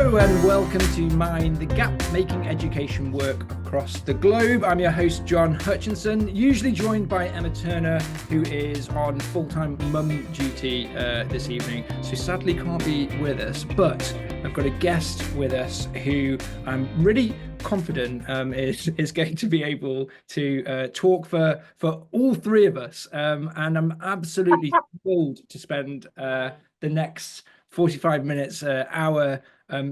Hello and welcome to Mind the Gap, making education work across the globe. I'm your host, Jon Hutchinson, usually joined by Emma Turner, who is on full-time mum duty this evening, so sadly can't be with us. But I've got a guest with us who I'm really confident is going to be able to talk for all three of us. And I'm absolutely thrilled to spend the next 45 minutes, hour,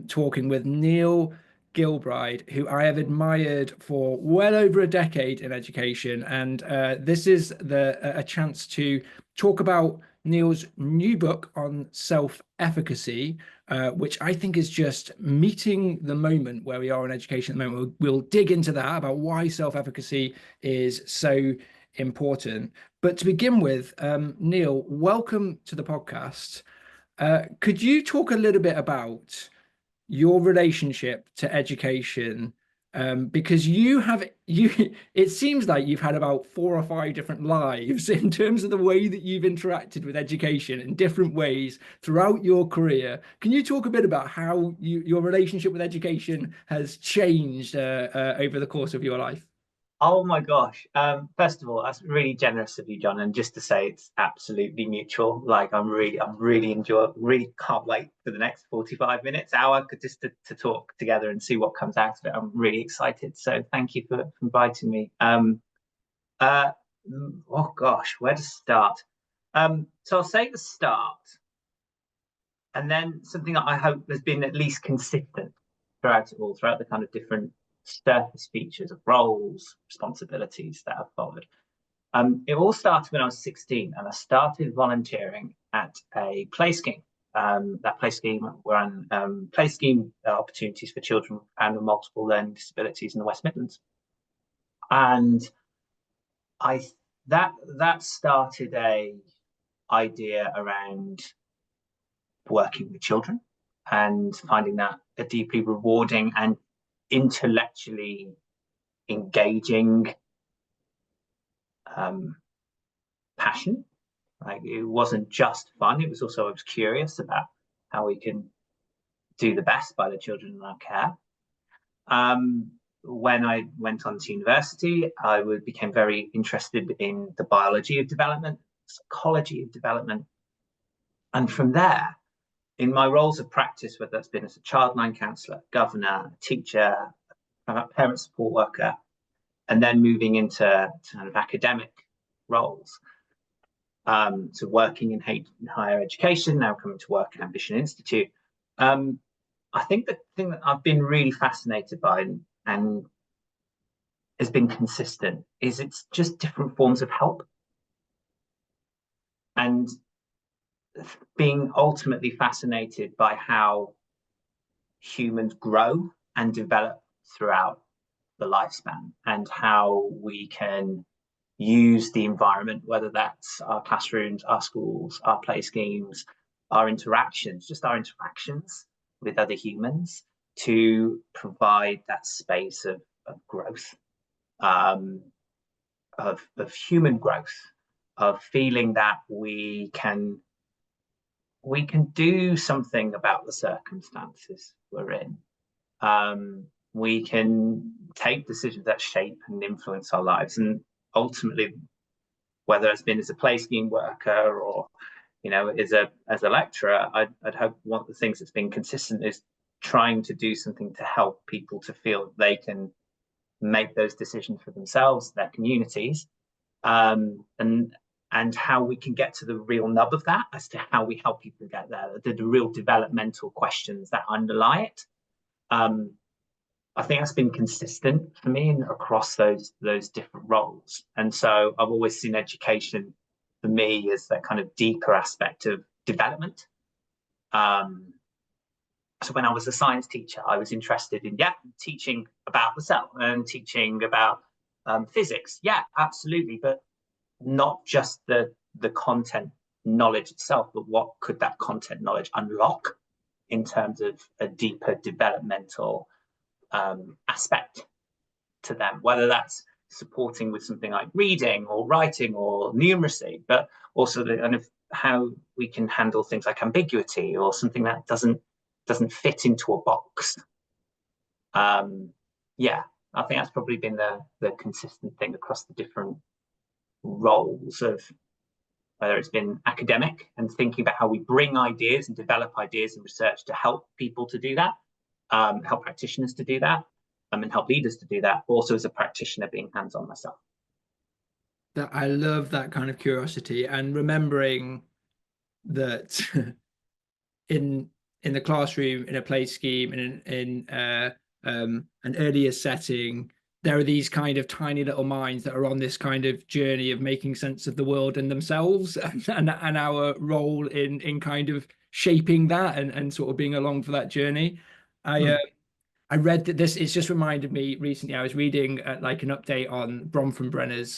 talking with Neil Gilbride, who I have admired for well over a decade in education. And this is a chance to talk about Neil's new book on self-efficacy, which I think is just meeting the moment where we are in education at the moment. We'll dig into that about why self-efficacy is so important. But to begin with, Neil, welcome to the podcast. Could you talk a little bit about your relationship to education? Because it seems like you've had about 4 or 5 different lives in terms of the way that you've interacted with education in different ways throughout your career. Can you talk a bit about how your relationship with education has changed over the course of your life? Oh my gosh. First of all, that's really generous of you, Jon. And just to say it's absolutely mutual. Like I'm really can't wait for the next 45 minutes, hour, just to talk together and see what comes out of it. I'm really excited. So thank you for inviting me. Oh gosh, where to start? So I'll say the start, and then something that I hope has been at least consistent throughout the kind of different surface features of roles, responsibilities that I've followed. It all started when I was 16 and I started volunteering at a play scheme. That play scheme ran play scheme opportunities for children and with multiple learning disabilities in the West Midlands. And that started a idea around working with children and finding that a deeply rewarding and intellectually engaging passion. Like it wasn't just fun, it was also I was curious about how we can do the best by the children in our care. When I went on to university, I became very interested in the biology of development, psychology of development, and from there, in my roles of practice, whether that's been as a childline counsellor, governor, teacher, parent support worker, and then moving into kind of academic roles, so working in higher education, now coming to work at Ambition Institute. I think the thing that I've been really fascinated by and has been consistent is it's just different forms of help. And being ultimately fascinated by how humans grow and develop throughout the lifespan and how we can use the environment, whether that's our classrooms, our schools, our play schemes, our interactions, just our interactions with other humans to provide that space of growth, of human growth, of feeling that we can do something about the circumstances we're in. We can take decisions that shape and influence our lives. And ultimately, whether it's been as a play scheme worker or, as a lecturer, I'd hope one of the things that's been consistent is trying to do something to help people to feel they can make those decisions for themselves, their communities, and how we can get to the real nub of that as to how we help people get there, the real developmental questions that underlie it. I think that's been consistent for me across those different roles. And so I've always seen education for me as that kind of deeper aspect of development. So when I was a science teacher, I was interested in, teaching about the cell and teaching about physics. Yeah, absolutely. But not just the content knowledge itself, but what could that content knowledge unlock in terms of a deeper developmental aspect to them, whether that's supporting with something like reading or writing or numeracy, but also the kind of how we can handle things like ambiguity or something that doesn't doesn't fit into a box. Yeah, I think that's probably been the consistent thing across the different roles of whether it's been academic and thinking about how we bring ideas and develop ideas and research to help people to do that, help practitioners to do that, and help leaders to do that. Also, as a practitioner, being hands-on myself. That I love that kind of curiosity and remembering that in the classroom, in a play scheme, in an earlier setting, there are these kind of tiny little minds that are on this kind of journey of making sense of the world and themselves, and our role in kind of shaping that and sort of being along for that journey. I read that this, it's just reminded me recently, I was reading like an update on Bronfenbrenner's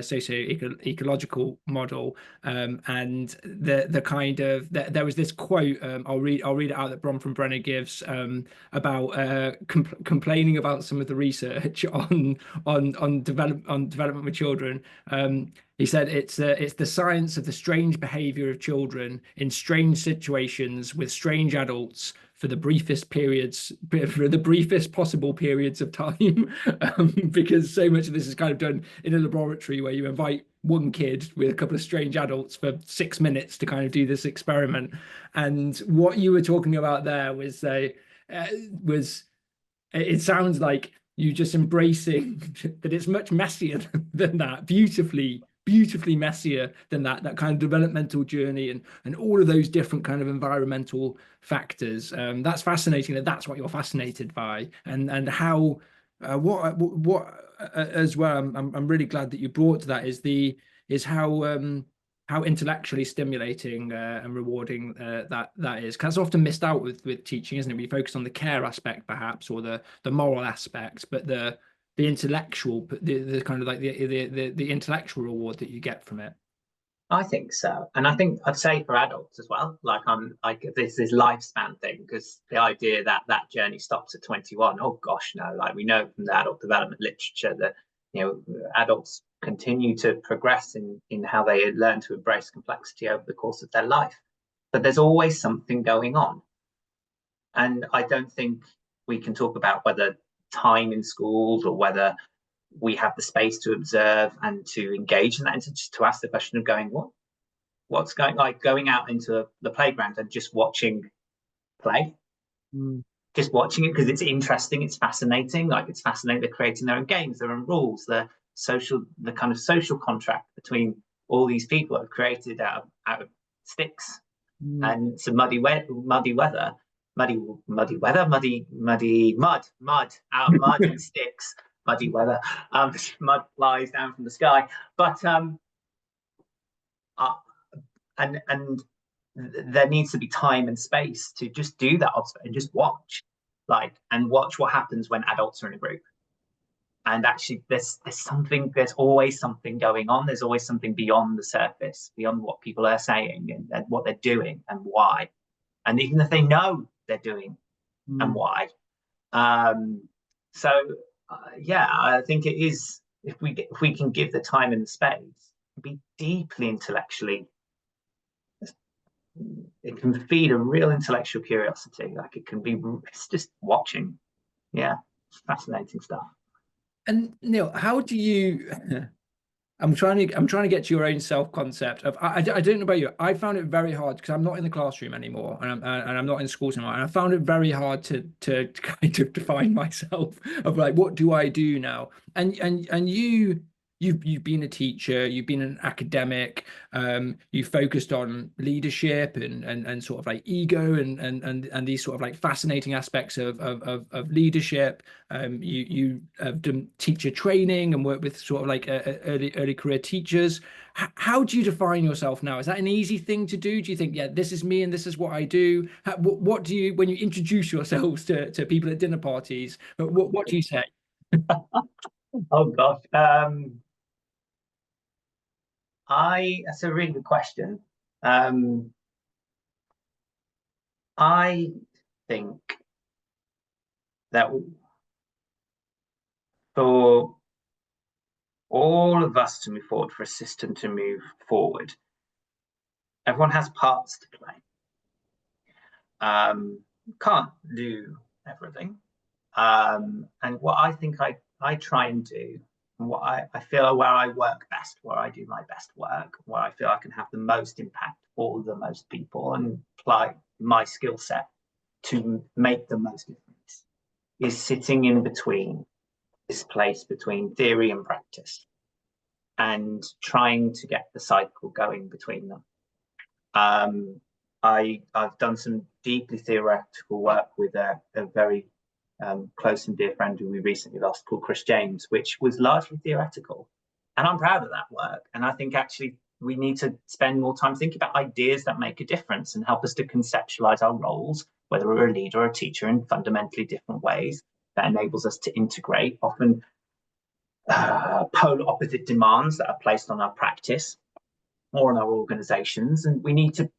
socio-ecological model, and the kind of there was this quote, I'll read it out, that Bronfenbrenner gives, about complaining about some of the research on development with children. He said it's the science of the strange behavior of children in strange situations with strange adults for the briefest possible periods of time, because so much of this is kind of done in a laboratory where you invite one kid with a couple of strange adults for 6 minutes to kind of do this experiment. And what you were talking about there was it sounds like you just embracing that it's much messier than that, beautifully messier than that kind of developmental journey and all of those different kind of environmental factors. That's fascinating, that's what you're fascinated by, and how what as well, I'm really glad that you brought to that is how intellectually stimulating and rewarding that is. 'Cause that's often missed out with teaching, isn't it? We focus on the care aspect perhaps, or the moral aspect, but the intellectual, the kind of like the intellectual reward that you get from it. I think so, and I think I'd say for adults as well. Like I'm like this lifespan thing, because the idea that that journey stops at 21, oh gosh, no! Like we know from the adult development literature that adults continue to progress in how they learn to embrace complexity over the course of their life, but there's always something going on, and I don't think we can talk about whether time in schools or whether we have the space to observe and to engage in that, and just to ask the question of what's going, like going out into the playground and just watching play, just watching it because it's interesting, it's fascinating. Like it's fascinating, they're creating their own games, their own rules, the kind of social contract between all these people have created out of sticks and some muddy weather, mud out of mud and sticks. Muddy weather, mud flies down from the sky, but and there needs to be time and space to just do that and just watch, and watch what happens when adults are in a group. And actually, there's always something going on. There's always something beyond the surface, beyond what people are saying and what they're doing and why, and even if they know they're doing and why. So. Yeah, I think it is, if we can give the time and the space, be deeply intellectually, it can feed a real intellectual curiosity. Like it's just watching. Yeah, it's fascinating stuff. And Neil, how do you I'm trying to get to your own self-concept of, I don't know about you. I found it very hard because I'm not in the classroom anymore, and I'm not in schools anymore, and I found it very hard to kind of define myself of like, what do I do now? And you've been a teacher, you've been an academic, you focused on leadership and sort of like ego and these sort of like fascinating aspects of leadership. You have done teacher training and worked with sort of like early career teachers. How do you define yourself now? Is that an easy thing to do? Do you think, yeah, this is me and this is what I do? What do you, when you introduce yourselves to people at dinner parties, what do you say? Oh gosh. That's a really good question. I think that for all of us to move forward, for a system to move forward, everyone has parts to play. can't do everything. And what I think I try and do, and what I feel where I work best, where I do my best work, where I feel I can have the most impact for the most people and apply my skill set to make the most difference, is sitting in between this place between theory and practice and trying to get the cycle going between them. I've done some deeply theoretical work with a very close and dear friend who we recently lost, called Chris James, which was largely theoretical. And I'm proud of that work. And I think actually we need to spend more time thinking about ideas that make a difference and help us to conceptualize our roles, whether we're a leader or a teacher, in fundamentally different ways. That enables us to integrate often polar opposite demands that are placed on our practice or on our organizations. And we need to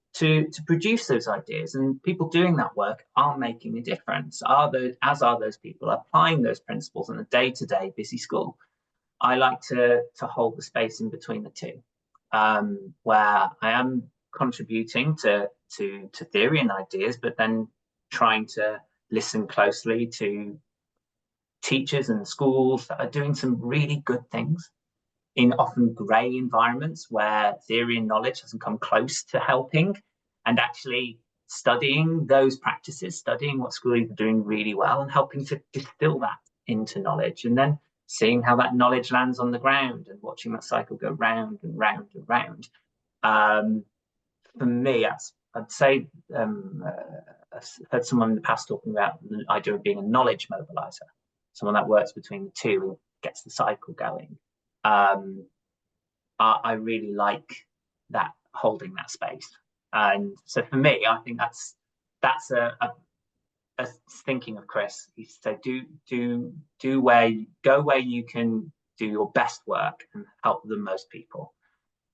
produce those ideas, and people doing that work are making a difference, as are those people applying those principles in a day-to-day busy school. I like to hold the space in between the two, where I am contributing to theory and ideas, but then trying to listen closely to teachers and schools that are doing some really good things in often grey environments where theory and knowledge hasn't come close to helping, and actually studying those practices, studying what schools are doing really well and helping to distill that into knowledge, and then seeing how that knowledge lands on the ground and watching that cycle go round and round and round. For me, I'd say I've heard someone in the past talking about the idea of being a knowledge mobilizer, someone that works between the two and gets the cycle going. I really like that, holding that space. And so for me, I think that's a thinking of Chris. He said, go where you can do your best work and help the most people.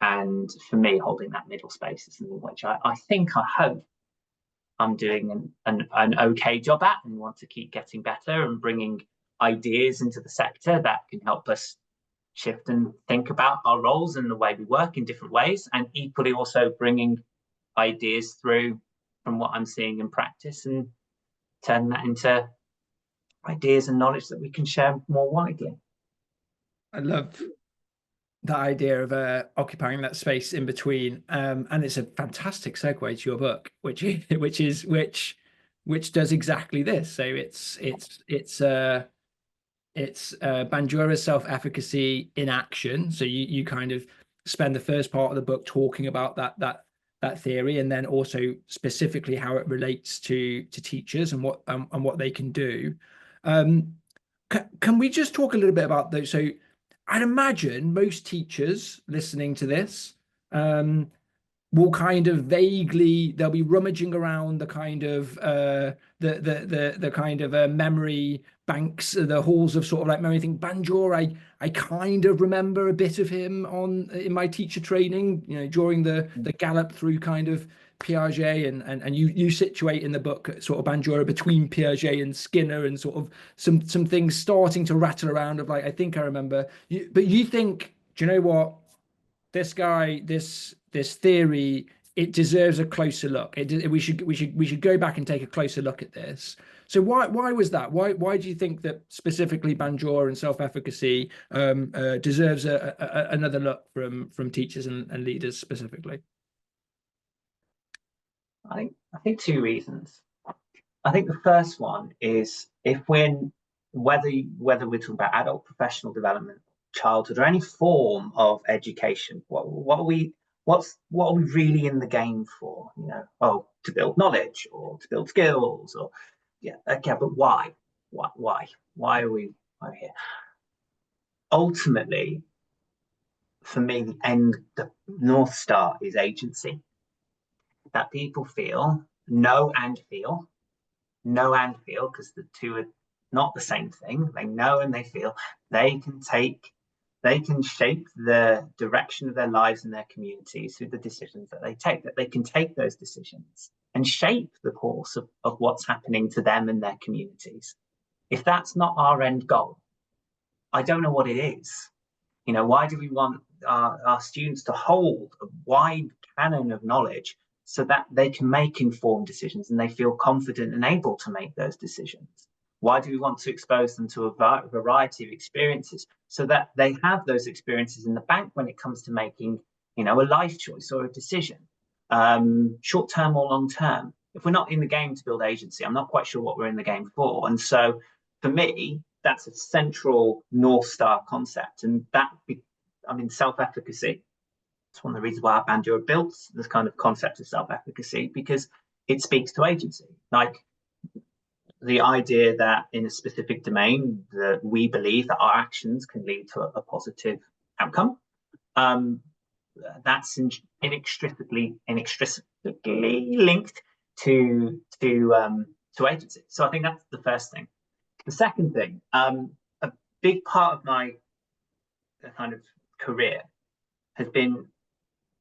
And for me, holding that middle space is something which I hope I'm doing an okay job at, and want to keep getting better and bringing ideas into the sector that can help us shift and think about our roles and the way we work in different ways, and equally also bringing ideas through from what I'm seeing in practice and turn that into ideas and knowledge that we can share more widely. I love the idea of occupying that space in between, and it's a fantastic segue to your book, which does exactly this. So it's Bandura's Self-Efficacy in action. So you kind of spend the first part of the book talking about that theory, and then also specifically how it relates to teachers and what they can do. Can we just talk a little bit about those? So I'd imagine most teachers listening to this will kind of vaguely, they'll be rummaging around the kind of the kind of memory banks, the halls of sort of like memory. Think Bandura, I kind of remember a bit of him in my teacher training, during the gallop through kind of Piaget, and you situate in the book sort of Bandura between Piaget and Skinner, and sort of some things starting to rattle around of like, I think I remember you, but you think, do you know what, this guy, this theory, it deserves a closer look. We should go back and take a closer look at this. So why was that? Why do you think that specifically Bandura and self-efficacy deserves another look from teachers and leaders specifically? I think two reasons. I think the first one is, whether we're talking about adult professional development, childhood, or any form of education, what are we really in the game for? To build knowledge or to build skills, or but why are we here? Ultimately, for me, the North Star is agency. That people know and feel, because the two are not the same thing. They know and they feel they can shape the direction of their lives and their communities through the decisions that they take, that they can take those decisions and shape the course of what's happening to them and their communities. If that's not our end goal, I don't know what it is. Why do we want our students to hold a wide canon of knowledge so that they can make informed decisions and they feel confident and able to make those decisions? Why do we want to expose them to a variety of experiences so that they have those experiences in the bank when it comes to making, a life choice or a decision, short term or long term? If we're not in the game to build agency, I'm not quite sure what we're in the game for. And so for me, that's a central North Star concept. And self-efficacy. It's one of the reasons why Bandura built this kind of concept of self-efficacy, because it speaks to agency. Like the idea that in a specific domain, that we believe that our actions can lead to a positive outcome. That's inextricably linked to agency. So I think that's the first thing. The second thing, a big part of my kind of career has been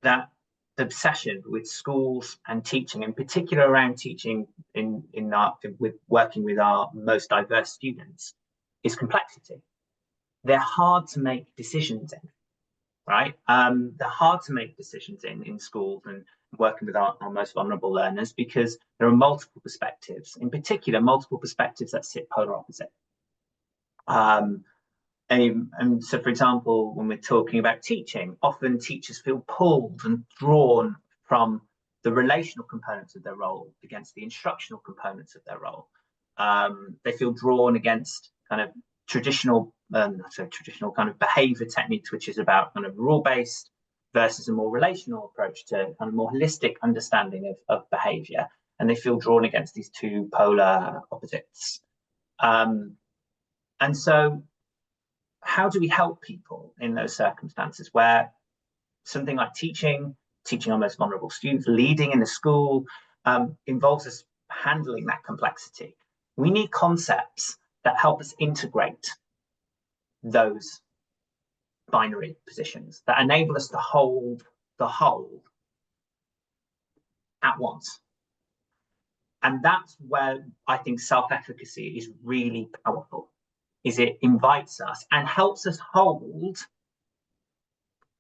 that obsession with schools and teaching, in particular around teaching with working with our most diverse students, is complexity. They're hard to make decisions in, right? They're hard to make decisions in schools and working with our most vulnerable learners, because there are multiple perspectives, in particular, multiple perspectives that sit polar opposite. And so, for example, when we're talking about teaching, often teachers feel pulled and drawn from the relational components of their role against the instructional components of their role. They feel drawn against kind of traditional kind of behavior techniques, which is about kind of rule-based versus a more relational approach to kind of more holistic understanding of behavior. And they feel drawn against these two polar opposites. And so how do we help people in those circumstances where something like teaching our most vulnerable students, leading in a school, involves us handling that complexity? We need concepts that help us integrate those binary positions, that enable us to hold the whole at once. And that's where I think self-efficacy is really powerful, is it invites us and helps us hold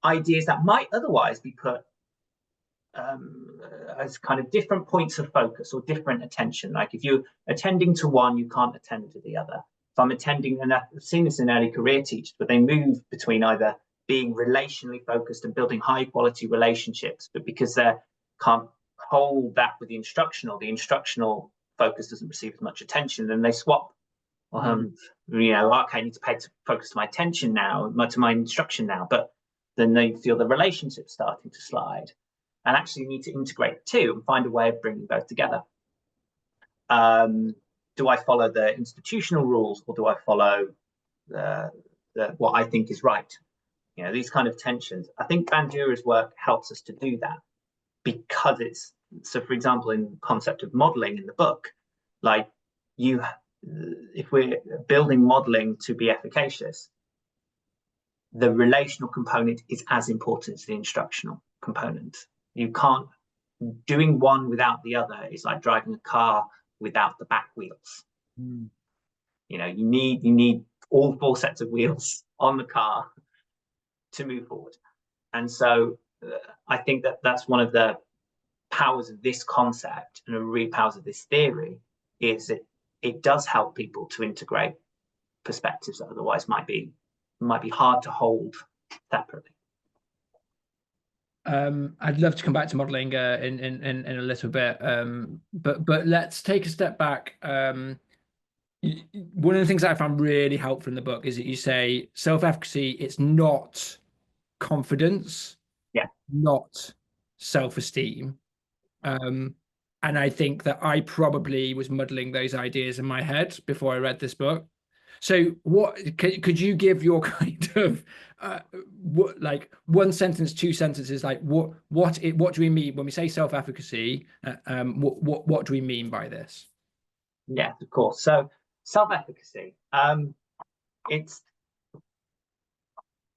ideas that might otherwise be put as kind of different points of focus or different attention. Like if you're attending to one, you can't attend to the other. If I'm attending, and I've seen this in early career teachers, but they move between either being relationally focused and building high quality relationships, but because they can't hold that with the instructional focus doesn't receive as much attention, then they swap. Okay, I need to pay focus to my attention now, to my instruction now, but then they feel the relationship starting to slide, and actually need to integrate the two and find a way of bringing both together. Do I follow the institutional rules, or do I follow what I think is right? These kind of tensions. I think Bandura's work helps us to do that, because it's, so for example, in the concept of modeling in the book, like if we're building modeling to be efficacious, the relational component is as important as the instructional component. You can't, doing one without the other is like driving a car without the back wheels. You need all four sets of wheels on the car to move forward. And so I think that's one of the powers of this concept, and the real powers of this theory, is that it does help people to integrate perspectives that otherwise might be hard to hold separately. I'd love to come back to modeling in a little bit, but let's take a step back. One of the things that I found really helpful in the book is that you say self-efficacy, it's not confidence, not self-esteem. And I think that I probably was muddling those ideas in my head before I read this book. So what could you give your kind of like one sentence, two sentences, like what do we mean when we say self-efficacy? What do we mean by this? Yeah, of course. So self-efficacy, it's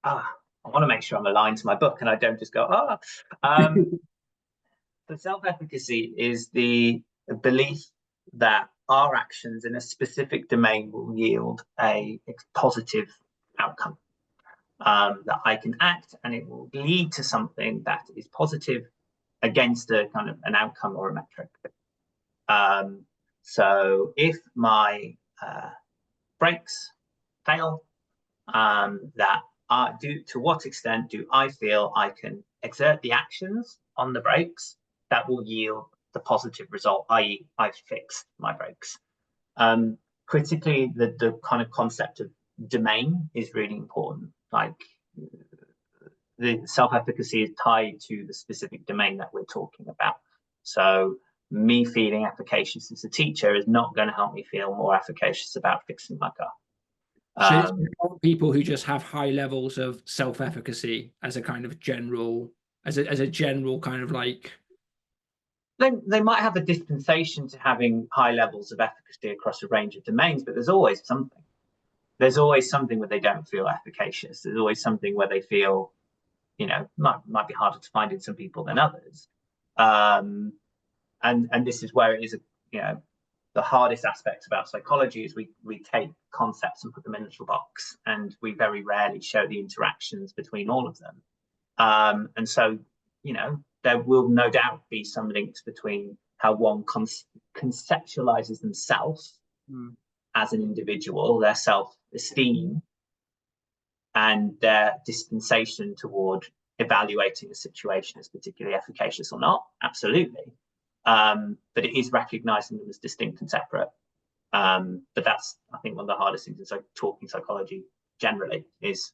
I want to make sure I'm aligned to my book and I don't just go the self-efficacy is the belief that our actions in a specific domain will yield a positive outcome, that I can act and it will lead to something that is positive against a kind of an outcome or a metric. So if my brakes fail, to what extent do I feel I can exert the actions on the brakes that will yield the positive result, i.e. I've fixed my brakes. Critically, the kind of concept of domain is really important. Like, the self-efficacy is tied to the specific domain that we're talking about. So me feeling efficacious as a teacher is not going to help me feel more efficacious about fixing my car. So people who just have high levels of self-efficacy as a kind of general, as a general kind of like. They might have a dispensation to having high levels of efficacy across a range of domains, but there's always something. There's always something where they don't feel efficacious. There's always something where they feel, might be harder to find in some people than others. And this is where it is, the hardest aspects about psychology is we take concepts and put them in a little box, and we very rarely show the interactions between all of them. And so, there will no doubt be some links between how one conceptualizes themselves as an individual, their self-esteem, and their dispensation toward evaluating a situation as particularly efficacious or not. Absolutely. But it is recognizing them as distinct and separate. But that's, I think, one of the hardest things in talking psychology generally, is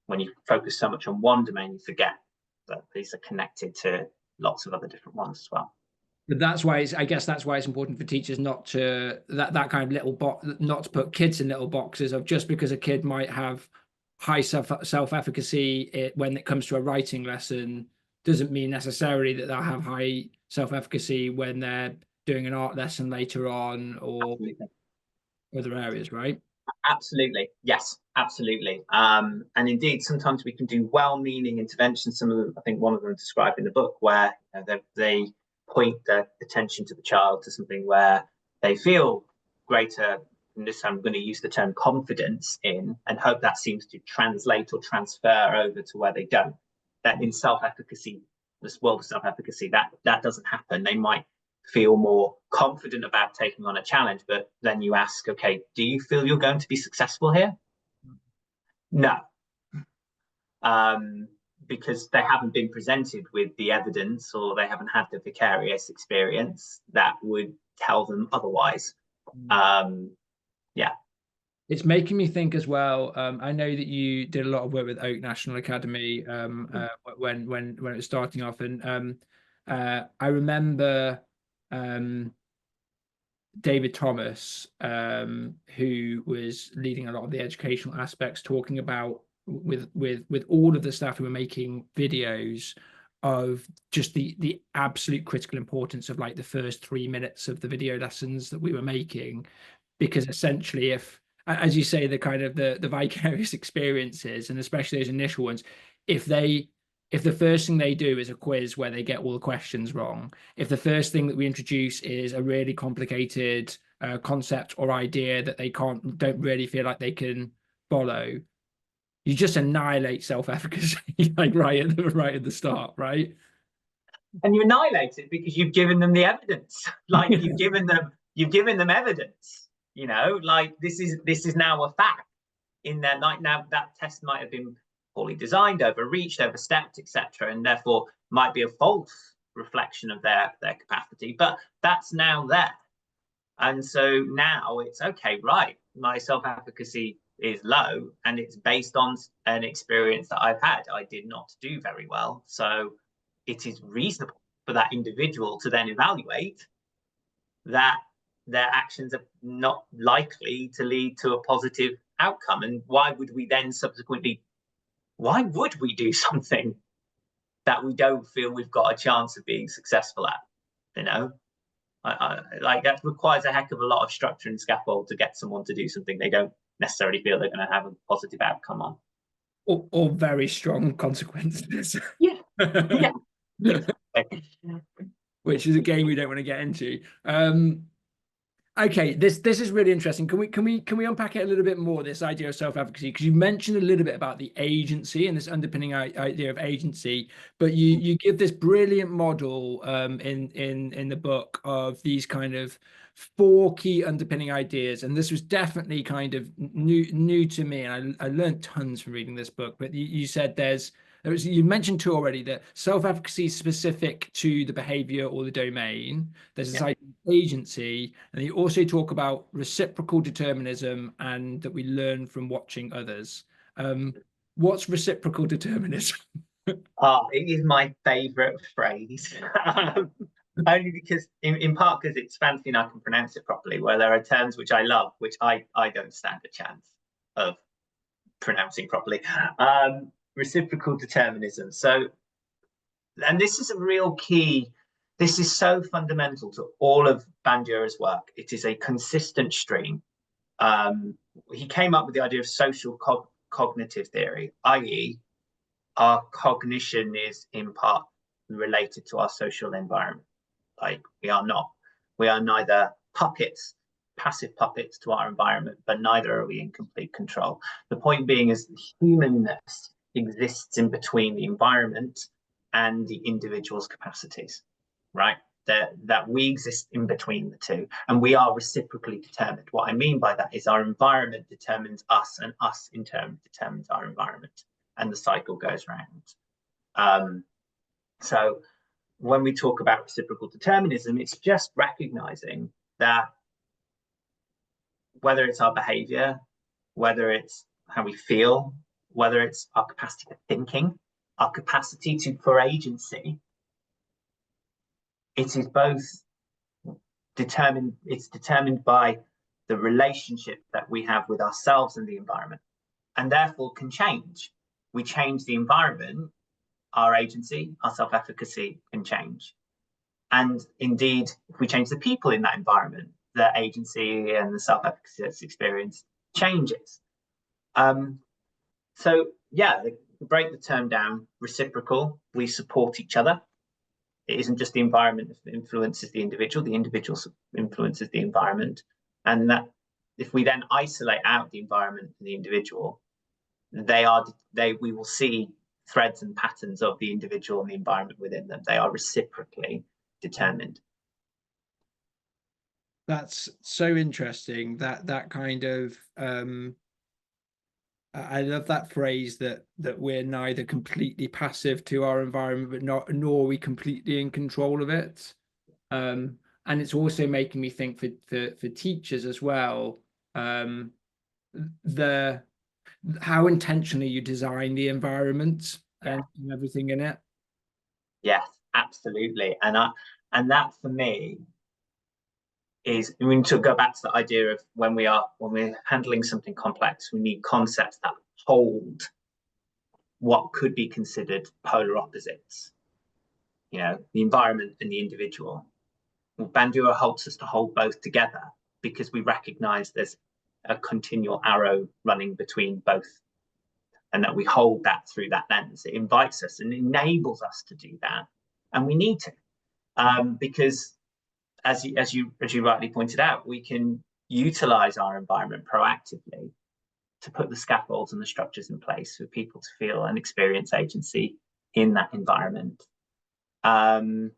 when you focus so much on one domain, you forget that these are connected to lots of other different ones as well. But that's why I guess that's why it's important for teachers not to that kind of little box, not to put kids in little boxes of just because a kid might have high self-efficacy when it comes to a writing lesson doesn't mean necessarily that they'll have high self-efficacy when they're doing an art lesson later on, or other areas, right? Absolutely. Yes, absolutely. And indeed, sometimes we can do well-meaning interventions. Some of them, I think one of them described in the book, where they point their attention to the child to something where they feel greater, and this I'm going to use the term confidence in, and hope that seems to translate or transfer over to where they don't. That in self-efficacy, this world of self-efficacy, that doesn't happen. They might feel more confident about taking on a challenge, but then you ask, okay, do you feel you're going to be successful here? No. Because they haven't been presented with the evidence, or they haven't had the vicarious experience that would tell them otherwise. Yeah. It's making me think as well. I know that you did a lot of work with Oak National Academy when it was starting off, and I remember David Thomas, who was leading a lot of the educational aspects, talking about with all of the staff who were making videos of just the absolute critical importance of like the first 3 minutes of the video lessons that we were making, because essentially, if, as you say, the kind of the vicarious experiences, and especially those initial ones, if the first thing they do is a quiz where they get all the questions wrong, if the first thing that we introduce is a really complicated concept or idea that they don't really feel like they can follow, you just annihilate self-efficacy like right at the start, right? And you annihilate it because you've given them the evidence. Like you've given them evidence. Like this is now a fact in their night. Now that test might have been poorly designed, overreached, overstepped, etc., and therefore might be a false reflection of their capacity, but that's now there. And so now it's okay, right, my self-efficacy is low, and it's based on an experience that I've had. I did not do very well, so it is reasonable for that individual to then evaluate that their actions are not likely to lead to a positive outcome. And why would we then subsequently do something that we don't feel we've got a chance of being successful at? Like that requires a heck of a lot of structure and scaffold to get someone to do something they don't necessarily feel they're going to have a positive outcome on, or very strong consequences. Yeah. Which is a game we don't want to get into. Okay, this is really interesting. Can we unpack it a little bit more, this idea of self-efficacy? Because you mentioned a little bit about the agency and this underpinning idea of agency, but you give this brilliant model in the book of these kind of four key underpinning ideas, and this was definitely kind of new to me, and I learned tons from reading this book. But you said you mentioned two already, that self-efficacy is specific to the behavior or the domain. There's this Yeah. idea of agency, and you also talk about reciprocal determinism and that we learn from watching others. What's reciprocal determinism? Ah, it is my favorite phrase. Only because, in part, because it's fancy and I can pronounce it properly, where there are terms which I love, which I don't stand a chance of pronouncing properly. Reciprocal determinism. So, and this is a real key. This is so fundamental to all of Bandura's work. It is a consistent stream. He came up with the idea of social cognitive theory, i.e., our cognition is in part related to our social environment. Like we are neither puppets, passive puppets to our environment, but neither are we in complete control. The point being is humanness exists in between the environment and the individual's capacities, right? That we exist in between the two, and we are reciprocally determined. What I mean by that is our environment determines us, and us in turn determines our environment, and the cycle goes round. So when we talk about reciprocal determinism, it's just recognizing that whether it's our behavior, whether it's how we feel, whether it's our capacity for thinking, our capacity for agency, it is both determined by the relationship that we have with ourselves and the environment, and therefore can change. We change the environment, our agency, our self-efficacy can change. And indeed, if we change the people in that environment, their agency and the self-efficacy experience changes. So yeah, to break the term down, reciprocal, we support each other. It isn't just the environment that influences the individual influences the environment. And that if we then isolate out the environment and the individual, we will see threads and patterns of the individual and the environment within them. They are reciprocally determined. That's so interesting. That kind of I love that phrase that we're neither completely passive to our environment, but nor are we completely in control of it. And it's also making me think for teachers as well, the how intentionally you design the environment and everything in it. Yes, absolutely. And that for me is, I mean, to go back to the idea of when we're handling something complex, we need concepts that hold what could be considered polar opposites, the environment and the individual. Well, Bandura helps us to hold both together because we recognize there's a continual arrow running between both, and that we hold that through that lens. It invites us and enables us to do that, and we need to, because as you rightly pointed out, we can utilize our environment proactively to put the scaffolds and the structures in place for people to feel and experience agency in that environment. Like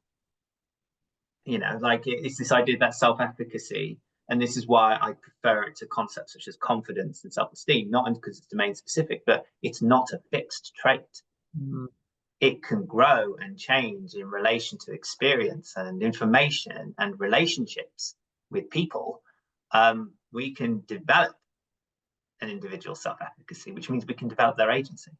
it's this idea that self-efficacy, and this is why I prefer it to concepts such as confidence and self-esteem, not only because it's domain specific, but it's not a fixed trait. Mm. It can grow and change in relation to experience and information and relationships with people. We can develop an individual self-efficacy, which means we can develop their agency.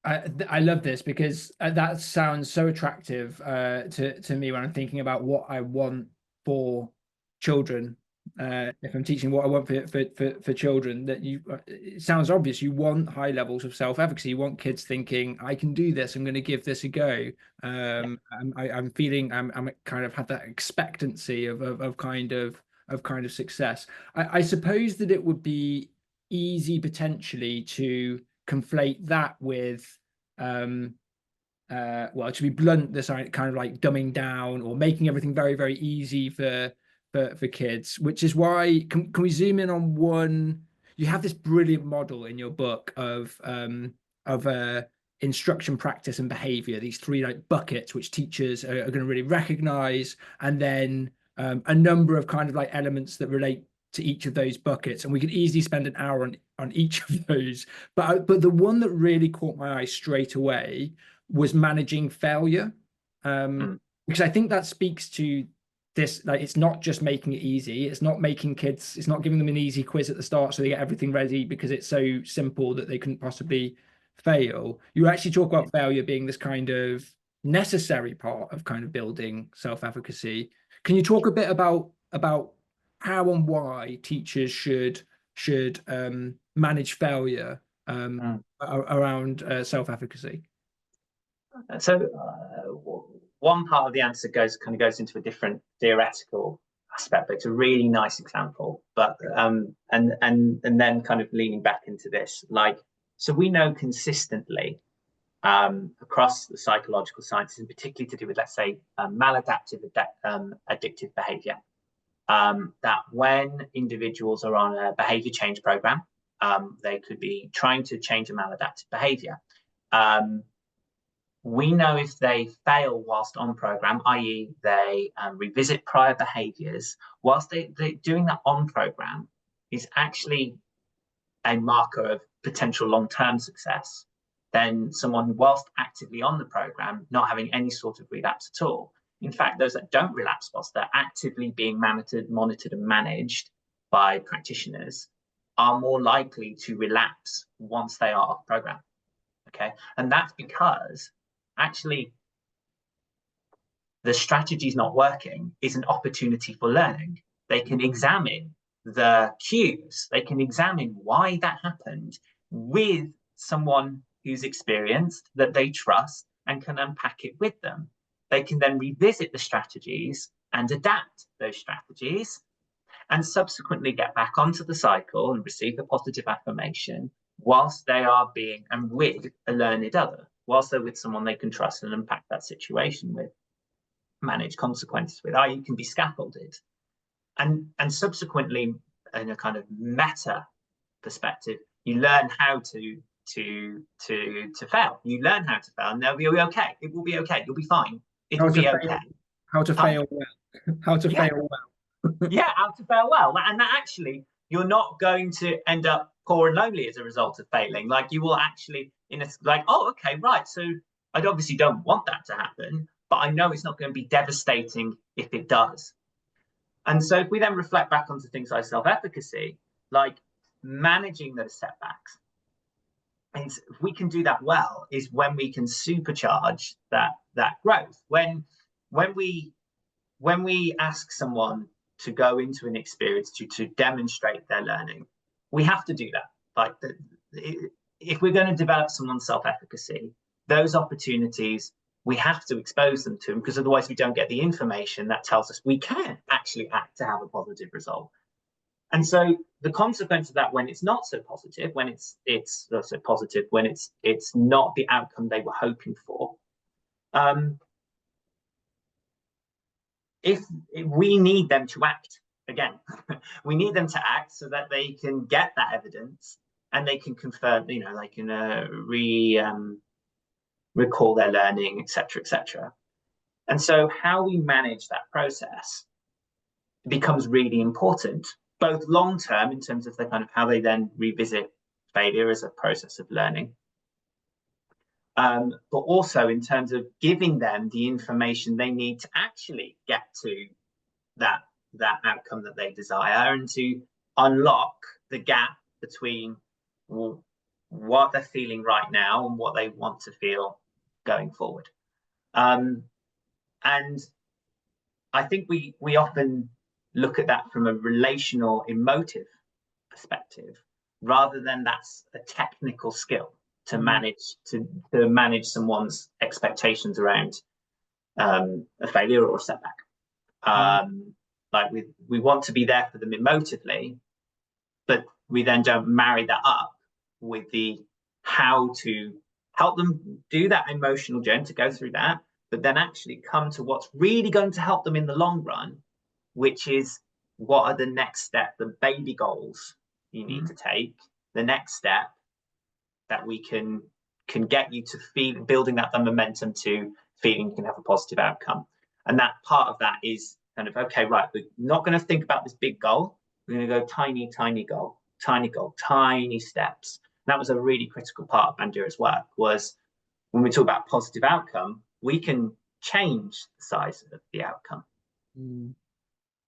I love this because that sounds so attractive to me when I'm thinking about what I want for children. If I'm teaching what I want for children, that it sounds obvious. You want high levels of self-efficacy. You want kids thinking, I can do this. I'm going to give this a go. I'm feeling I'm kind of had that expectancy of kind of success. I suppose that it would be easy potentially to conflate that with well, to be blunt, this kind of like dumbing down or making everything very, very easy for for kids, which is why can we zoom in on one? You have this brilliant model in your book of instruction, practice, and behavior. These three like buckets which teachers are going to really recognize, and then a number of kind of like elements that relate to each of those buckets. And we could easily spend an hour on each of those. But the one that really caught my eye straight away was managing failure. Because I think that speaks to this, like, it's not just making it easy. It's not making kids, it's not giving them an easy quiz at the start so they get everything ready because it's so simple that they couldn't possibly fail. You actually talk about failure being this kind of necessary part of kind of building self-efficacy. Can you talk a bit about how and why teachers should manage failure around self-efficacy? So one part of the answer goes into a different theoretical aspect, but it's a really nice example. But and then kind of leaning back into this, like, so we know consistently across the psychological sciences, and particularly to do with, let's say, maladaptive addictive behavior, that when individuals are on a behavior change program, they could be trying to change a maladaptive behavior. We know if they fail whilst on program, i.e. they revisit prior behaviors, whilst they're doing that on program is actually a marker of potential long-term success, then someone who, whilst actively on the program, not having any sort of relapse at all. In fact, those that don't relapse whilst they're actively being monitored and managed by practitioners are more likely to relapse once they are off program. Okay, and that's because actually the strategy is not working is an opportunity for learning. They can examine the cues, they can examine why that happened with someone who's experienced, that they trust, and can unpack it with them. They can then revisit the strategies and adapt those strategies and subsequently get back onto the cycle and receive the positive affirmation whilst they are being and with a learned other, whilst they're with someone they can trust and unpack that situation with, manage consequences with, you can be scaffolded. And subsequently, in a kind of meta perspective, you learn how to fail. You learn how to fail, and they'll be okay. It will be okay. You'll be fine. It will be okay. How to fail well. How to fail well. Yeah, how to fail well. And that actually, you're not going to end up poor and lonely as a result of failing. Like, you will actually, oh, okay, right. So I obviously don't want that to happen, but I know it's not going to be devastating if it does. And so if we then reflect back onto things like self-efficacy, like managing those setbacks, and if we can do that well, is when we can supercharge that growth. When we ask someone to go into an experience to demonstrate their learning, we have to do that. Like, if we're going to develop someone's self-efficacy, those opportunities, we have to expose them to them, because otherwise we don't get the information that tells us we can actually act to have a positive result. And so the consequence of that, when it's not so positive, when it's not so positive, when it's not the outcome they were hoping for, if we need them to act again, we need them to act so that they can get that evidence and they can confirm, they can recall their learning, etc., etc. And so how we manage that process becomes really important, both long-term in terms of the kind of how they then revisit failure as a process of learning, but also in terms of giving them the information they need to actually get to that outcome that they desire, and to unlock the gap between what they're feeling right now and what they want to feel going forward. And I think we often look at that from a relational, emotive perspective, rather than that's a technical skill to manage someone's expectations around a failure or a setback. Like, we want to be there for them emotively, but we then don't marry that up with the how to help them do that emotional journey, to go through that, but then actually come to what's really going to help them in the long run, which is what are the next step, the baby goals you need to take, the next step that we can get you to feel, building that the momentum to feeling you can have a positive outcome. And that part of that is kind of, okay, right, we're not going to think about this big goal. We're going to go tiny, tiny goal, tiny steps. And that was a really critical part of Bandura's work, was when we talk about positive outcome, we can change the size of the outcome.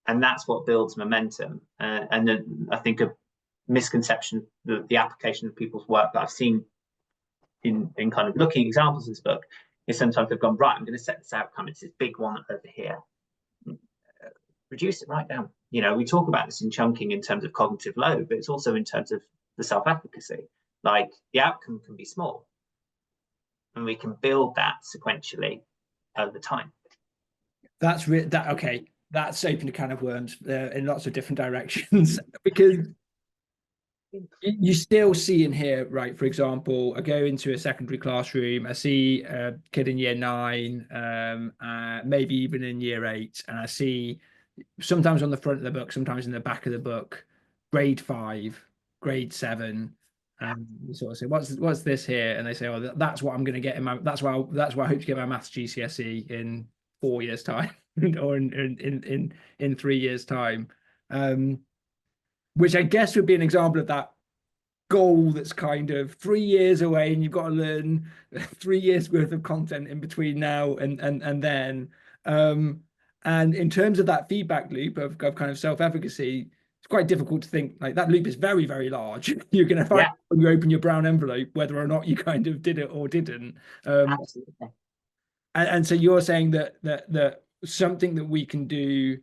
And that's what builds momentum. And then I think a misconception, the application of people's work that I've seen in kind of looking at examples in this book, is sometimes they've gone, right, I'm going to set this outcome. It's this big one over here. Reduce it right down. You know, we talk about this in chunking in terms of cognitive load, but it's also in terms of the self-efficacy. Like, the outcome can be small, and we can build that sequentially over time. That's okay. That's opened a can of worms in lots of different directions, because you still see in here, right? For example, I go into a secondary classroom, I see a kid in year 9, maybe even in year 8, and I see sometimes on the front of the book, sometimes in the back of the book, grade 5, grade 7. And you sort of say, what's this here? And they say, oh, that's what I'm going to get in my, that's why I hope to get my maths GCSE in 4 years' time, or in 3 years' time. Which I guess would be an example of that goal that's kind of 3 years away, and you've got to learn 3 years worth of content in between now and then. And in terms of that feedback loop of kind of self-efficacy, it's quite difficult to think, like, that loop is very, very large. You're going to find when you open your brown envelope whether or not you kind of did it or didn't. Absolutely. And so you're saying that something that we can do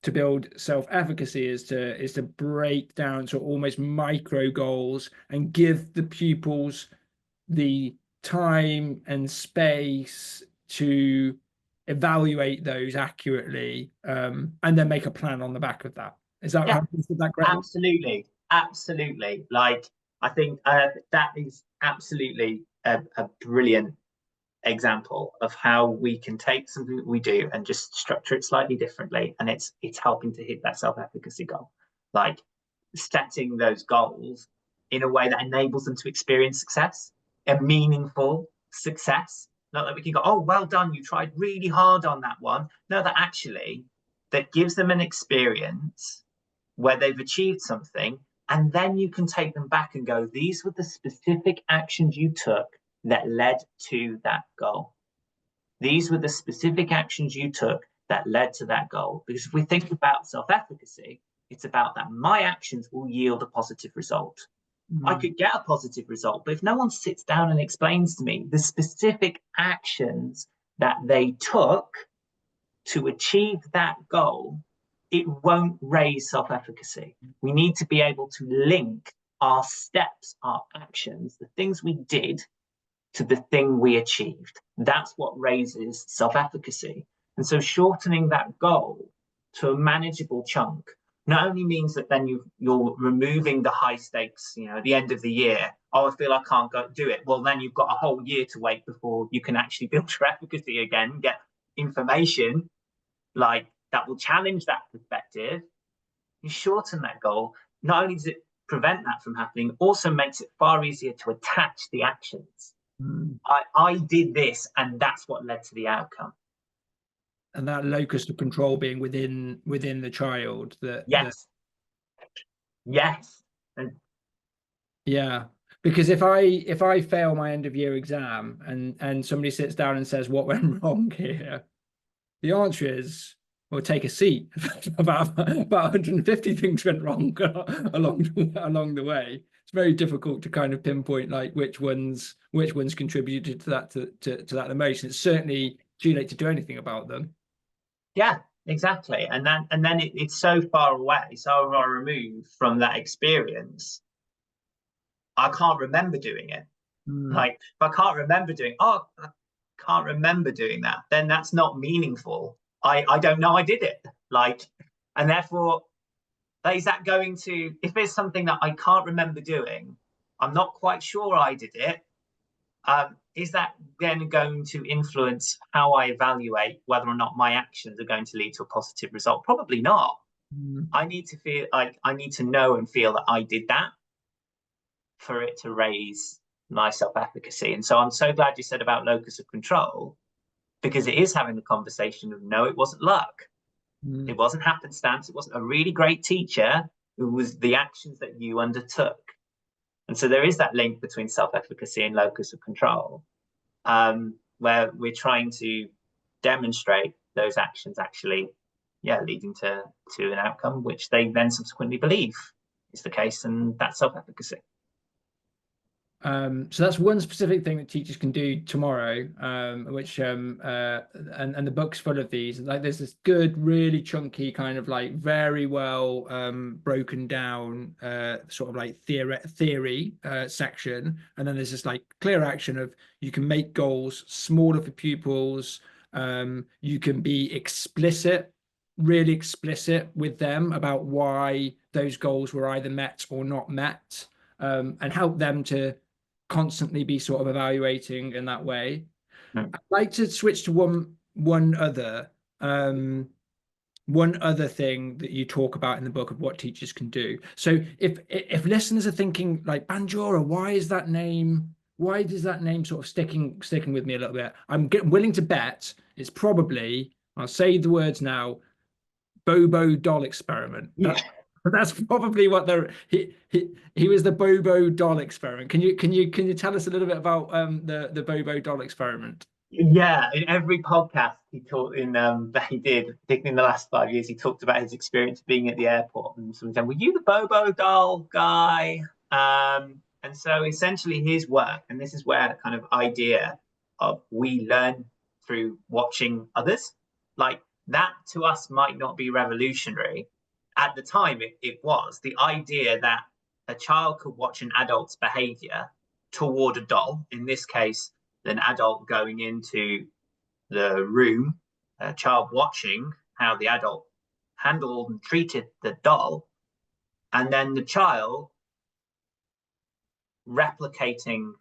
to build self-efficacy is to break down to almost micro goals and give the pupils the time and space to evaluate those accurately, and then make a plan on the back of that. Is that correct? Absolutely. Like, I think that is absolutely a brilliant example of how we can take something that we do and just structure it slightly differently, and it's helping to hit that self-efficacy goal. Like, setting those goals in a way that enables them to experience success, a meaningful success. Not that we can go, oh, well done, you tried really hard on that one. No, that actually, that gives them an experience where they've achieved something, and then you can take them back and go, these were the specific actions you took that led to that goal. These were the specific actions you took that led to that goal. Because if we think about self-efficacy, it's about that my actions will yield a positive result. I could get a positive result, but if no one sits down and explains to me the specific actions that they took to achieve that goal, it won't raise self-efficacy. We need to be able to link our steps, our actions, the things we did, to the thing we achieved. That's what raises self-efficacy. And so shortening that goal to a manageable chunk not only means that then you're removing the high stakes, you know, at the end of the year, oh, I feel I can't go do it. Well, then you've got a whole year to wait before you can actually build your efficacy again, get information like that will challenge that perspective. You shorten that goal. Not only does it prevent that from happening, also makes it far easier to attach the actions. I did this, and that's what led to the outcome. And that locus of control being within the child. Yes. And yeah, because if I fail my end of year exam and somebody sits down and says, what went wrong here, the answer is, well, take a seat. about 150 things went wrong along the way. It's very difficult to kind of pinpoint like which ones contributed to that the most. It's certainly too late to do anything about them. Yeah, exactly. And then it's so far away, so far removed from that experience. I can't remember doing it. Like, if I can't remember doing, I can't remember doing that, then that's not meaningful. I don't know I did it. Like, and therefore, is that going to, if there's something that I can't remember doing, I'm not quite sure I did it, is that then going to influence how I evaluate whether or not my actions are going to lead to a positive result? Probably not. I need to feel like I need to know and feel that I did that for it to raise my self-efficacy. And so I'm so glad you said about locus of control, because it is having the conversation of, no, it wasn't luck. It wasn't happenstance. It wasn't a really great teacher. It was the actions that you undertook. And so there is that link between self-efficacy and locus of control, where we're trying to demonstrate those actions actually, leading to an outcome which they then subsequently believe is the case, and that's self-efficacy. So that's one specific thing that teachers can do tomorrow, which and the book's full of these. Like there's this good, really chunky kind of like very well broken down sort of like theory section, and then there's this like clear action of you can make goals smaller for pupils. You can be explicit, really explicit with them about why those goals were either met or not met, and help them to constantly be sort of evaluating in that way. I'd like to switch to one other thing that you talk about in the book of what teachers can do. So if listeners are thinking like Bandura, why does that name sort of sticking with me a little bit? I'm willing to bet it's probably, I'll say the words now, Bobo doll experiment. That's probably what he was the Bobo doll experiment. Can you tell us a little bit about the Bobo doll experiment? Yeah, in every podcast he talked in that he did, particularly in the last 5 years, he talked about his experience being at the airport, and someone said, "Were you the Bobo doll guy?" And so essentially his work, and this is where the kind of idea of we learn through watching others, like that to us might not be revolutionary. At the time, it was the idea that a child could watch an adult's behavior toward a doll, in this case, an adult going into the room, a child watching how the adult handled and treated the doll, and then the child replicating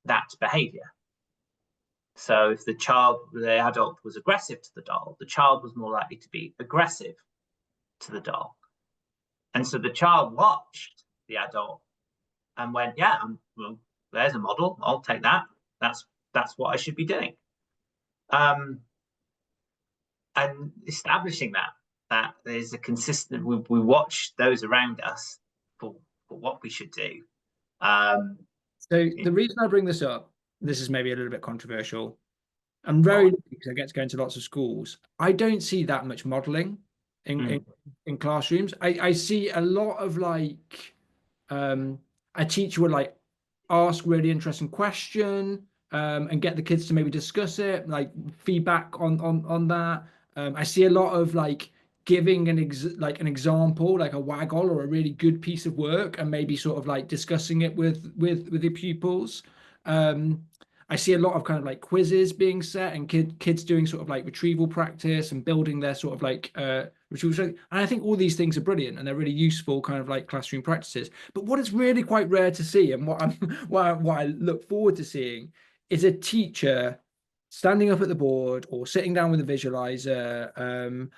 that behavior. So if the adult was aggressive to the doll, the child was more likely to be aggressive to the doll. And so the child watched the adult and went, "Yeah, well, there's a model. I'll take that. That's what I should be doing." And establishing that there's a consistent. We watch those around us for what we should do. So the reason I bring this up, this is maybe a little bit controversial. I'm very lucky because I get to go into lots of schools. I don't see that much modeling in classrooms. I see a lot of like a teacher would like ask really interesting question and get the kids to maybe discuss it, like feedback on that. I see a lot of like giving an example, like a waggle or a really good piece of work, and maybe sort of like discussing it with the pupils. I see a lot of kind of like quizzes being set and kids doing sort of like retrieval practice and building their sort of like retrieval. And I think all these things are brilliant and they're really useful kind of like classroom practices. But what is really quite rare to see, and what I look forward to seeing, is a teacher standing up at the board or sitting down with a visualizer,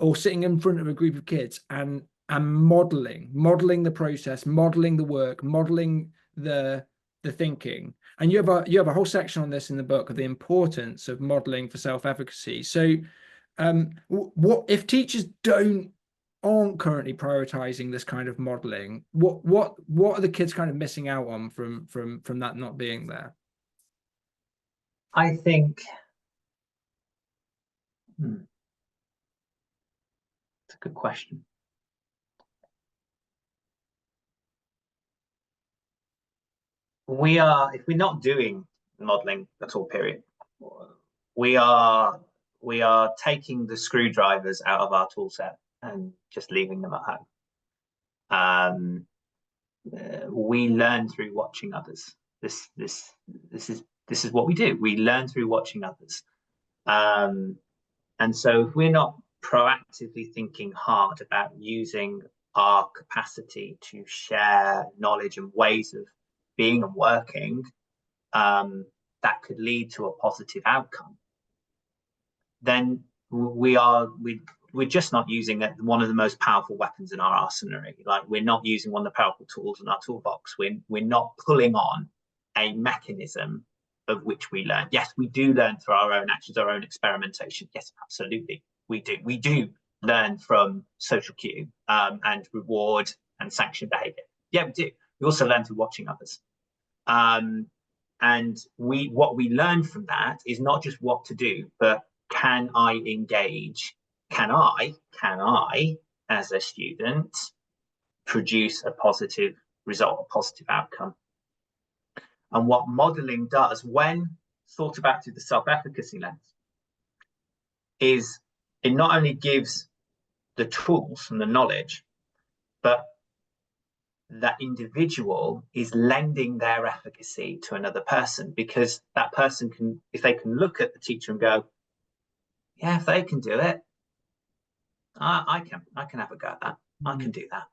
or sitting in front of a group of kids and modeling the process, modeling the work, modeling the thinking. And you have a whole section on this in the book of the importance of modeling for self-efficacy. So what if teachers aren't currently prioritizing this kind of modeling, what are the kids kind of missing out on from that not being there? I think it's a good question. If we're not doing modeling at all, period, we are taking the screwdrivers out of our tool set and just leaving them at home. We learn through watching others. This is what we do. We learn through watching others. And so if we're not proactively thinking hard about using our capacity to share knowledge and ways of being and working, that could lead to a positive outcome, then we we're just not using one of the most powerful weapons in our arsenal. Like, we're not using one of the powerful tools in our toolbox. We're not pulling on a mechanism of which we learn. Yes, we do learn through our own actions, our own experimentation. Yes, absolutely, we do. We do learn from social cue and reward and sanction behavior. Yeah, we do. We also learn through watching others. And what we learn from that is not just what to do, but can I engage? Can I, as a student, produce a positive result, a positive outcome? And what modeling does, when thought about through the self-efficacy lens, is it not only gives the tools and the knowledge, but that individual is lending their efficacy to another person, because that person can, if they can look at the teacher and go, yeah, if they can do it, I can have a go at that. I can do that.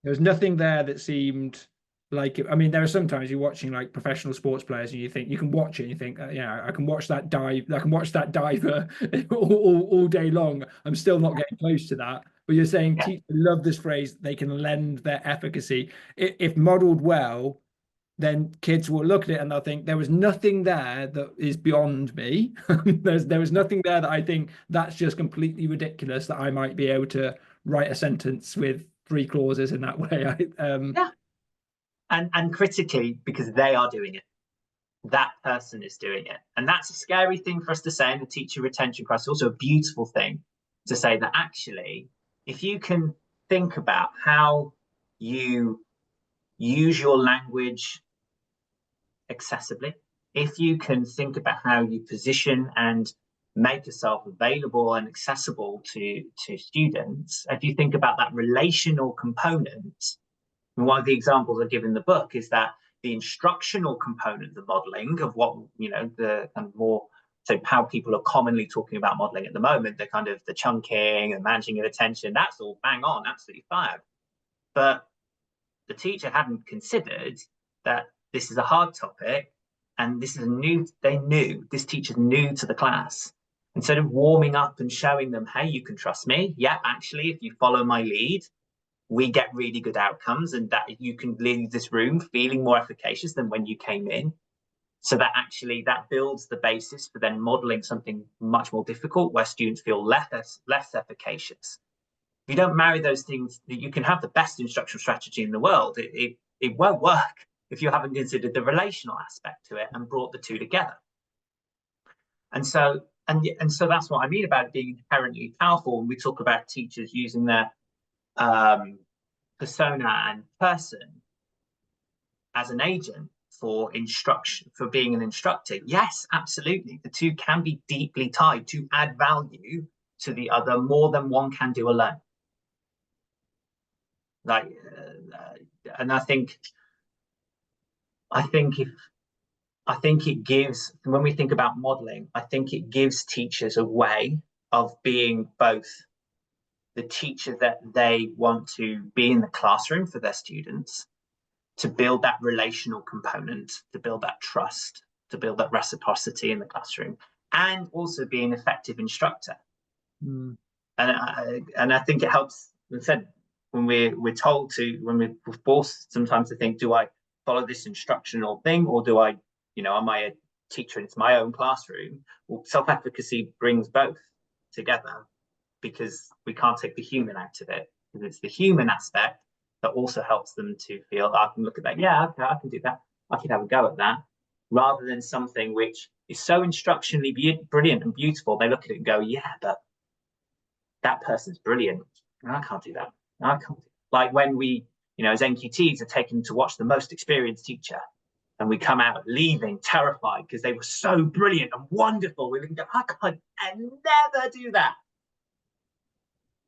There was nothing there that seemed like it. I mean, there are sometimes you're watching like professional sports players and you think you can watch it and you think, yeah, I can watch that dive, I can watch that diver all day long. I'm still not getting close to that. But you're saying, Yeah. I love this phrase, they can lend their efficacy. If modeled well, then kids will look at it and they'll think there was nothing there that is beyond me. There was nothing there that I think that's just completely ridiculous that I might be able to write a sentence with 3 clauses in that way. Yeah. And critically, because they are doing it. That person is doing it. And that's a scary thing for us to say in the teacher retention crisis. Also a beautiful thing to say that actually, if you can think about how you use your language accessibly, if you can think about how you position and make yourself available and accessible to students, if you think about that relational component, and one of the examples I give in the book is that the instructional component, the modeling of what, the kind of more, so how people are commonly talking about modeling at the moment, the kind of the chunking and managing of attention, that's all bang on, absolutely fab. But the teacher hadn't considered that this is a hard topic and this is this teacher's new to the class. Instead of warming up and showing them, hey, you can trust me. Yeah, actually, if you follow my lead, we get really good outcomes, and that you can leave this room feeling more efficacious than when you came in. So that actually that builds the basis for then modeling something much more difficult where students feel less efficacious. If you don't marry those things, you can have the best instructional strategy in the world. It won't work if you haven't considered the relational aspect to it and brought the two together. And so that's what I mean about it being inherently powerful. When we talk about teachers using their persona and person as an agent for instruction, for being an instructor, yes, absolutely, the two can be deeply tied to add value to the other more than one can do alone. Like, and I think it gives, when we think about modeling, I think it gives teachers a way of being both the teacher that they want to be in the classroom for their students, to build that relational component, to build that trust, to build that reciprocity in the classroom, and also be an effective instructor. And I think it helps. As I said, when we're told to, when we're forced sometimes to think, do I follow this instructional thing, or do I, am I a teacher into my own classroom? Well, self-efficacy brings both together, because we can't take the human out of it. Because it's the human aspect that also helps them to feel, I can look at that, yeah, okay, I can do that, I can have a go at that, rather than something which is so instructionally brilliant and beautiful, they look at it and go, yeah, but that person's brilliant, I can't do that, I can't do that. Like when we, as NQTs are taken to watch the most experienced teacher, and we come out leaving terrified because they were so brilliant and wonderful, we can go, I could never do that.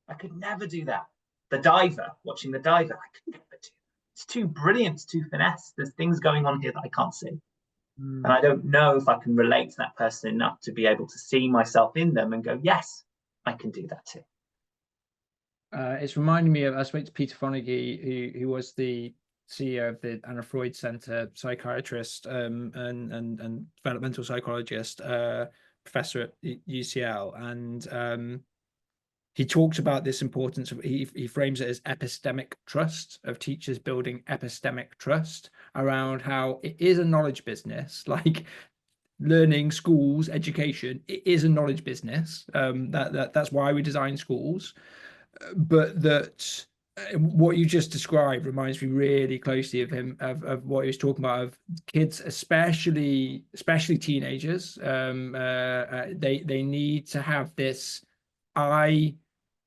I could never do that. The diver, watching the diver, I could never do that. It's too brilliant, it's too finesse. There's things going on here that I can't see. And I don't know if I can relate to that person enough to be able to see myself in them and go, yes, I can do that too. It's reminding me of, I spoke to Peter Fonagy, who was the CEO of the Anna Freud Center, psychiatrist and developmental psychologist, professor at UCL. And he talks about this importance of, he frames it as epistemic trust, of teachers building epistemic trust around how it is a knowledge business, like learning, schools, education, it is a knowledge business. That's why we design schools. But that what you just described reminds me really closely of him, of what he was talking about, of kids, especially teenagers. They need to have this, I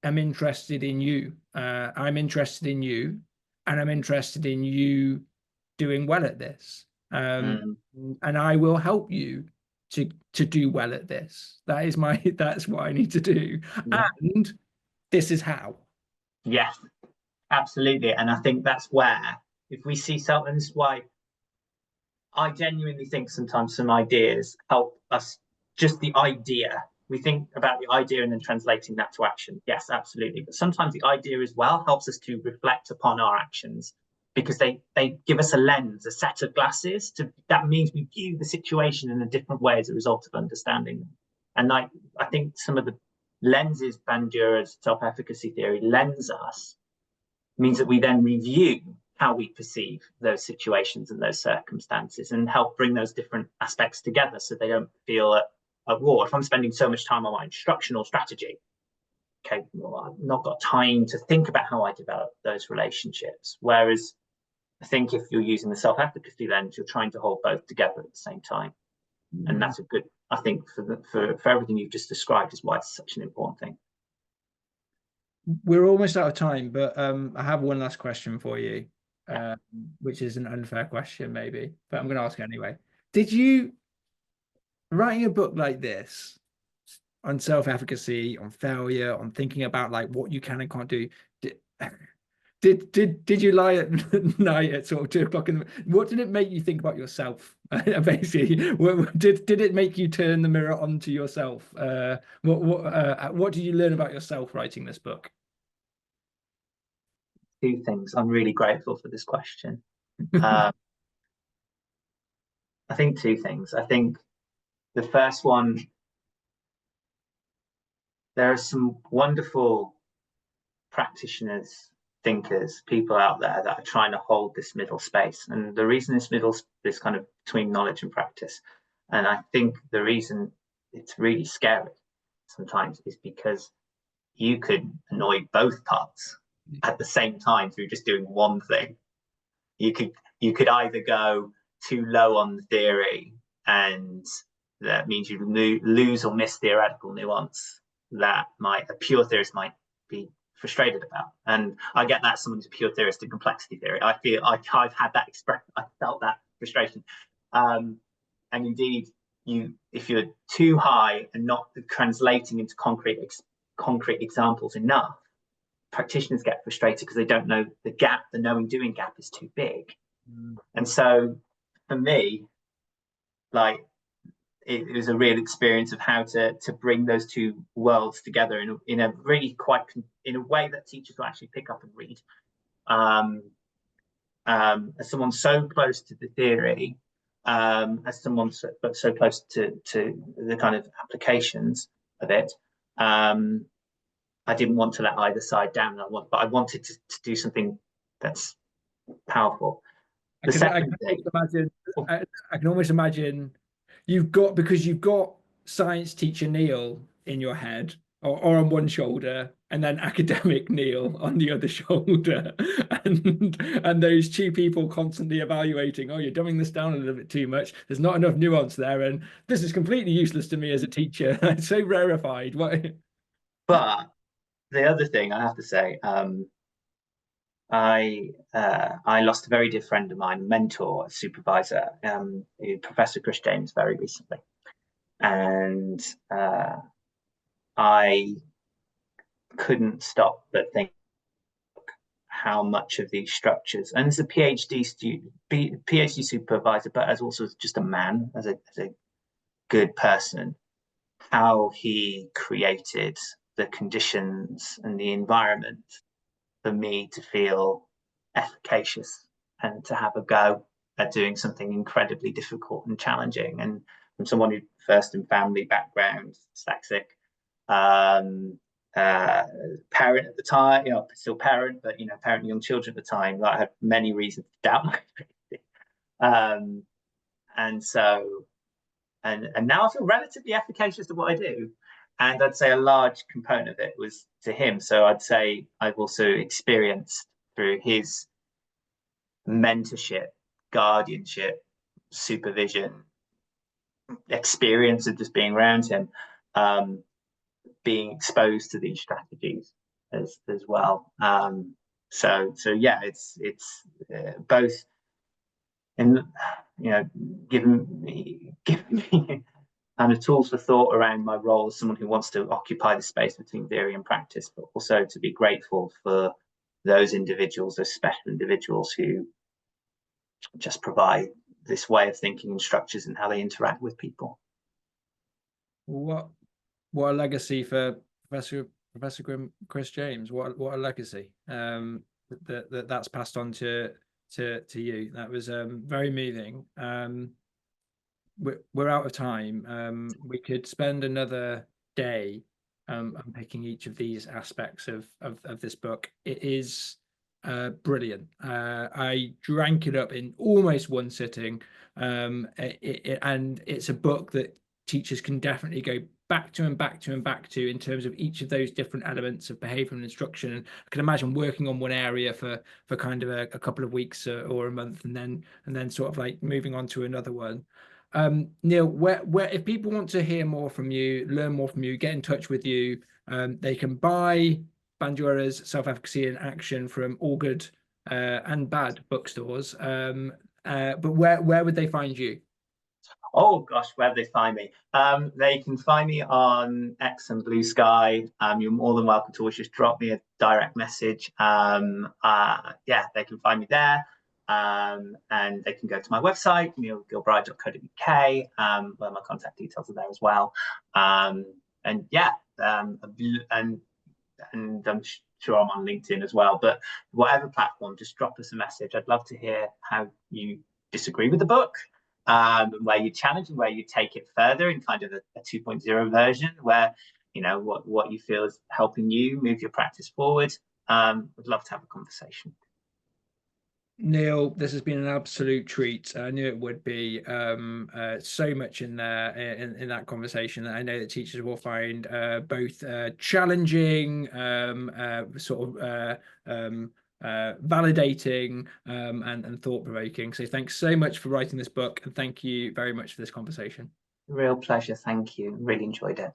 am interested in you. I'm interested in you, and I'm interested in you doing well at this. Mm. And I will help you to do well at this. That's what I need to do. Yeah. And this is how. Yes, absolutely. And I think that's where, if we see something, this is why I genuinely think sometimes some ideas help us, just the idea. We think about the idea and then translating that to action. Yes, absolutely. But sometimes the idea as well helps us to reflect upon our actions, because they give us a lens, a set of glasses. That means we view the situation in a different way as a result of understanding them. And I think some of the lenses Bandura's self-efficacy theory lends us means that we then review how we perceive those situations and those circumstances and help bring those different aspects together so they don't feel at war. If I'm spending so much time on my instructional strategy, okay, well, I've not got time to think about how I develop those relationships. Whereas I think if you're using the self-efficacy lens, you're trying to hold both together at the same time. And that's a good, I think, for everything you've just described, is why it's such an important thing. We're almost out of time, but I have one last question for you, Yeah. which is an unfair question, maybe, but I'm going to ask it anyway. Did you, writing a book like this on self-efficacy, on failure, on thinking about like what you can and can't do, did you lie at night at sort of 2 o'clock in the, what did it make you think about yourself? Basically, did it make you turn the mirror onto yourself? What did you learn about yourself writing this book? Two things. I'm really grateful for this question. I think two things. I think the first one, there are some wonderful practitioners, thinkers, people out there that are trying to hold this middle space. And the reason this kind of between knowledge and practice, and I think the reason it's really scary sometimes is because you could annoy both parts at the same time through just doing one thing. You could either go too low on the theory, and that means you lose or miss theoretical nuance that a pure theorist might be frustrated about. And I get that, someone who's a pure theorist in complexity theory. I feel I've had that expression. I felt that frustration. And indeed, if you're too high and not translating into concrete examples enough, practitioners get frustrated because they don't know the knowing doing gap is too big. And so for me, like, it was a real experience of how to bring those two worlds together in a really in a way that teachers will actually pick up and read. As someone so close to the theory, as someone so close to the kind of applications of it, I didn't want to let either side down. But I wanted to do something that's powerful. I can almost imagine because you've got science teacher Neil in your head, or on one shoulder, and then academic Neil on the other shoulder, and those two people constantly evaluating, oh, you're dumbing this down a little bit too much, there's not enough nuance there, and this is completely useless to me as a teacher. It's so rarefied. But the other thing I have to say, I lost a very dear friend of mine, mentor, supervisor, Professor Chris James, very recently, and I couldn't stop but think how much of these structures, and as a PhD student, PhD supervisor, but as also just a man, as a good person, how he created the conditions and the environment for me to feel efficacious and to have a go at doing something incredibly difficult and challenging. And from someone who first in family background, dyslexic, parent at the time, still parent, but parent young children at the time. Like, I had many reasons to doubt my ability, and so and now I feel relatively efficacious at what I do. And I'd say a large component of it was to him. So I'd say I've also experienced through his mentorship, guardianship, supervision, experience of just being around him, being exposed to these strategies as well. So yeah, it's both in giving me kind of tools for thought around my role as someone who wants to occupy the space between theory and practice, but also to be grateful for those individuals, those special individuals who just provide this way of thinking and structures and how they interact with people. What a legacy for Professor Chris James. What a legacy that's passed on to you. That was very moving. We're out of time. We could spend another day unpicking each of these aspects of this book. It is brilliant. I drank it up in almost one sitting, and it's a book that teachers can definitely go back to and back to and back to in terms of each of those different elements of behavior and instruction. And I can imagine working on one area for kind of a couple of weeks or a month, and then sort of like moving on to another one. Neil, where if people want to hear more from you, learn more from you, get in touch with you, they can buy Bandura's Self-Efficacy in Action from all good and bad bookstores. But where would they find you? Oh gosh, where do they find me? They can find me on X and Blue Sky. You're more than welcome to always just drop me a direct message. Yeah, they can find me there. And they can go to my website, neilgilbride.co.uk, where my contact details are there as well. And yeah, and I'm sure I'm on LinkedIn as well. But whatever platform, just drop us a message. I'd love to hear how you disagree with the book, where you challenge and where you take it further in kind of a 2.0 version, where what you feel is helping you move your practice forward. Would love to have a conversation. Neil, this has been an absolute treat. I knew it would be. So much in there in that conversation that I know that teachers will find both challenging, sort of validating, and thought-provoking. So thanks so much for writing this book, and thank you very much for this conversation. Real pleasure. Thank you. Really enjoyed it.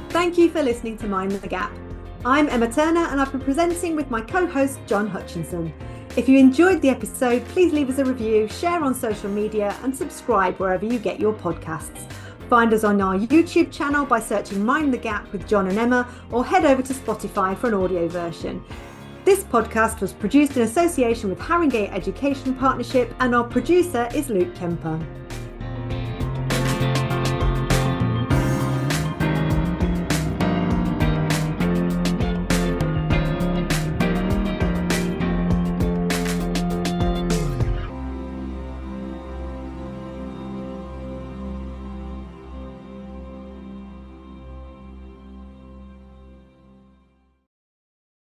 Thank you for listening to Mind the Gap. I'm Emma Turner and I've been presenting with my co-host Jon Hutchinson. If you enjoyed the episode, please leave us a review, share on social media and subscribe wherever you get your podcasts. Find us on our YouTube channel by searching Mind the Gap with Jon and Emma, or head over to Spotify for an audio version. This podcast was produced in association with Haringey Education Partnership and our producer is Luke Kemper.